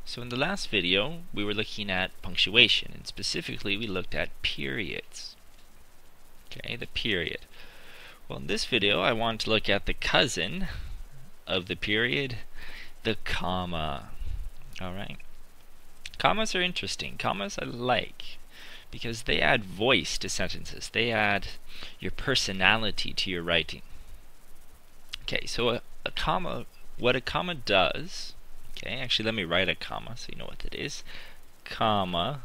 So in the last video, we were looking at punctuation, and specifically we looked at periods. Okay, the period. Well, in this video, I want to look at the cousin of the period, the comma. Alright. Commas are interesting. Commas I like because they add voice to sentences. They add your personality to your writing. Okay, so a comma, what a comma does, okay, actually let me write a comma so you know what it is. Comma,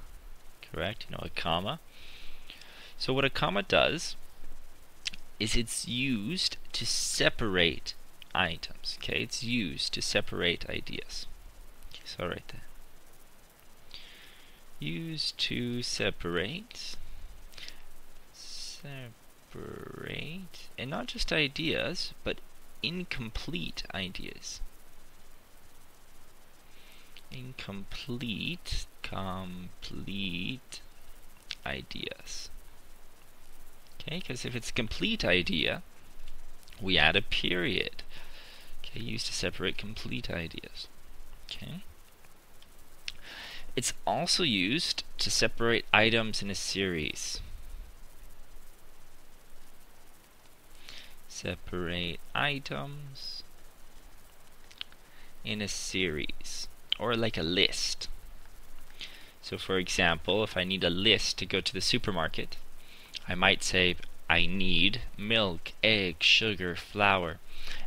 correct, you know a comma. So what a comma does is it's used to separate items, okay, it's used to separate ideas. Okay, so I'll write that. Used to separate, and not just ideas, but incomplete ideas. Complete ideas. Okay, because if it's a complete idea, we add a period. Okay, used to separate complete ideas. Okay. It's also used to separate items in a series. Separate items in a series, or like a list. So for example, if I need a list to go to the supermarket, I might say I need milk, egg, sugar, flour,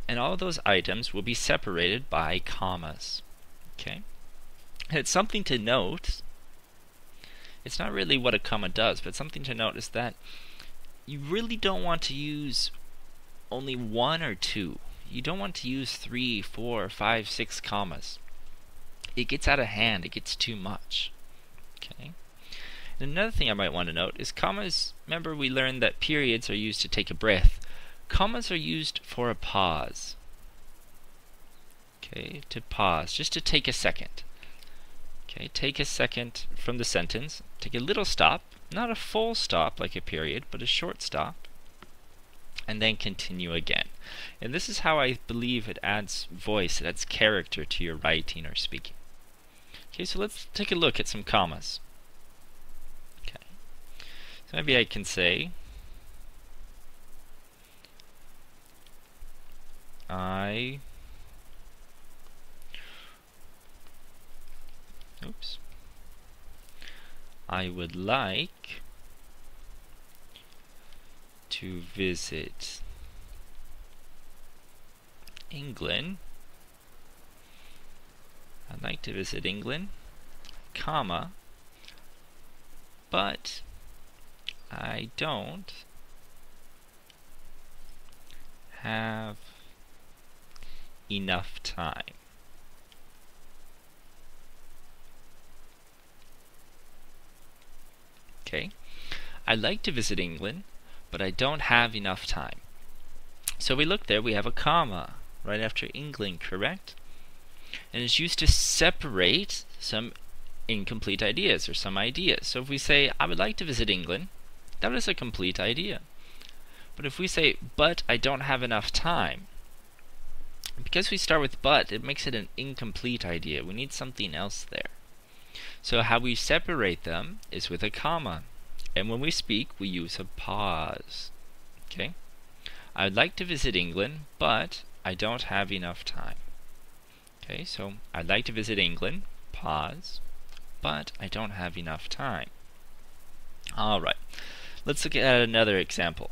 and all of those items will be separated by commas. Okay? And it's something to note. It's not really what a comma does, but something to note is that you really don't want to use only one or two. You don't want to use 3, 4, 5, 6 commas. It gets out of hand. It gets too much. Okay. And another thing I might want to note is commas. Remember, we learned that periods are used to take a breath. Commas are used for a pause. Okay, to pause, just to take a second. Okay, take a second from the sentence. Take a little stop, not a full stop like a period, but a short stop. And then continue again. And this is how I believe it adds voice, it adds character to your writing or speaking. Okay, so let's take a look at some commas. Okay, so maybe I can say I would like to visit England. I'd like to visit England, comma, but I don't have enough time. Okay, I'd like to visit England, but I don't have enough time. So we look there, we have a comma right after England, correct? And it's used to separate some incomplete ideas or some ideas. So if we say, I would like to visit England, that is a complete idea. But if we say, but I don't have enough time, because we start with but, it makes it an incomplete idea. We need something else there. So how we separate them is with a comma. And when we speak, we use a pause. Okay? I would like to visit England, but I don't have enough time. Okay, so I'd like to visit England, pause, but I don't have enough time. Alright, let's look at another example.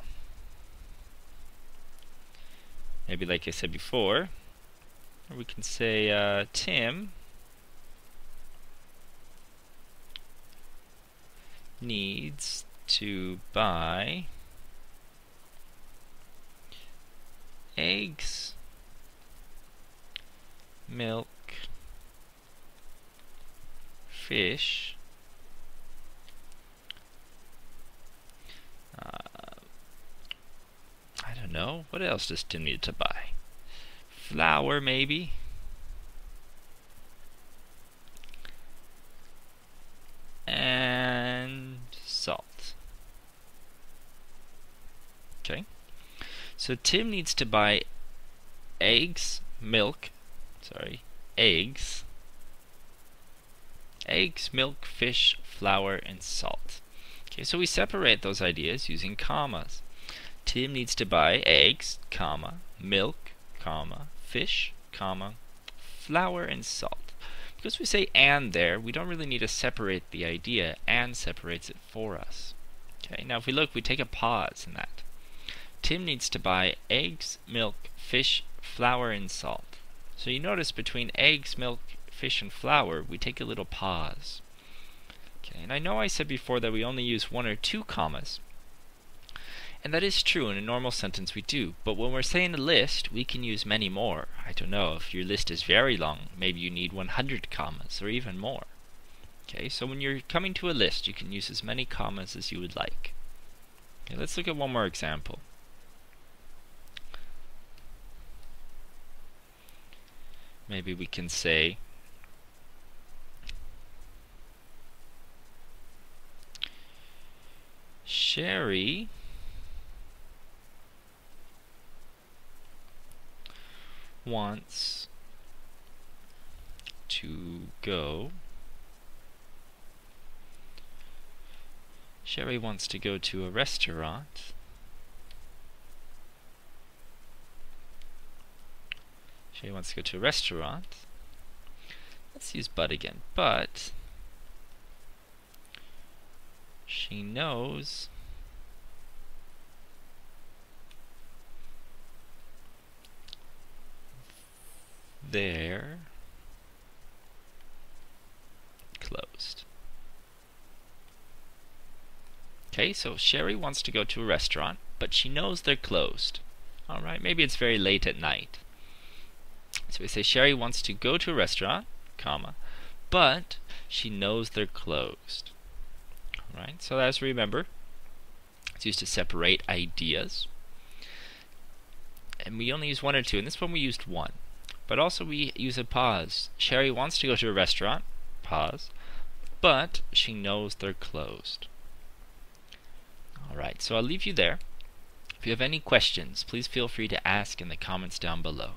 Maybe like I said before, we can say Tim needs to buy eggs, milk, fish, I don't know, what else does Tim need to buy? Flour, maybe? And salt. Okay, so Tim needs to buy eggs, eggs, milk, fish, flour, and salt. Okay, so we separate those ideas using commas. Tim needs to buy eggs, comma, milk, comma, fish, comma, flour, and salt. Because we say and there, we don't really need to separate the idea. And separates it for us. Okay, now if we look, we take a pause in that. Tim needs to buy eggs, milk, fish, flour, and salt. So you notice between eggs, milk, fish, and flour, we take a little pause. Okay, and I know I said before that we only use 1 or 2 commas. And that is true. In a normal sentence we do. But when we're saying a list, we can use many more. I don't know, if your list is very long, maybe you need 100 commas or even more. Okay, so when you're coming to a list, you can use as many commas as you would like. Okay, let's look at one more example. Maybe we can say Sherry wants to go to a restaurant. Sherry wants to go to a restaurant. Let's use but again. But she knows they're closed. Okay, so Sherry wants to go to a restaurant, but she knows they're closed. Alright, maybe it's very late at night. So we say Sherry wants to go to a restaurant, comma, but she knows they're closed. Alright, so as remember, it's used to separate ideas. And we only use 1 or 2. In this one we used 1. But also we use a pause. Sherry wants to go to a restaurant, pause, but she knows they're closed. Alright, so I'll leave you there. If you have any questions, please feel free to ask in the comments down below.